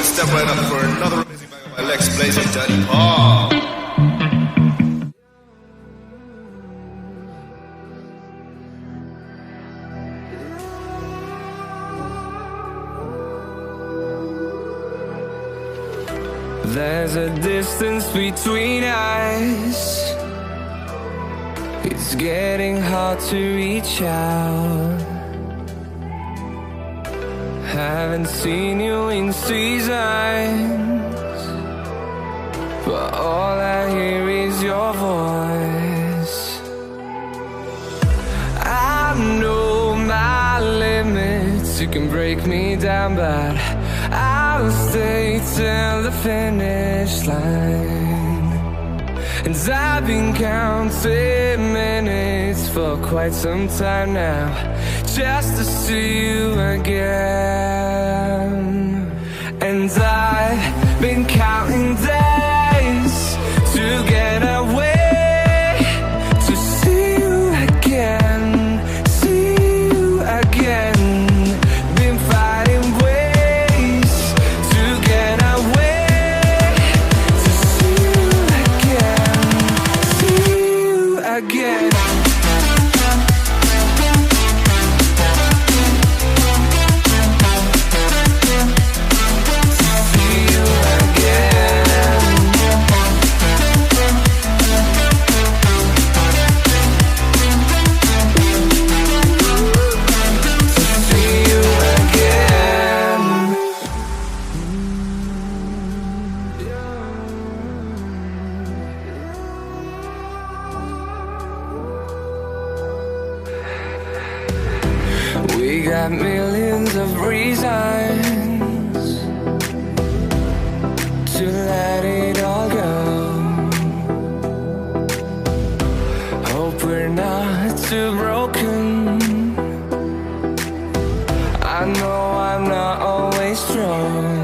step right up for another amazing bang of my legs blazing Daddy Paul. There's a distance between us. It's getting hard to reach out. Haven't seen you in seasons, but all I hear is your voice. I know my limits, you can break me down, but I'll stay till the finish line. And I've been counting minutes for quite some time now, just to see you again. And I've been counting days to get away, to see you again, see you again. Been fighting ways to get away, to see you again, see you again. We got millions of reasons to let it all go. Hope we're not too broken. I know I'm not always strong.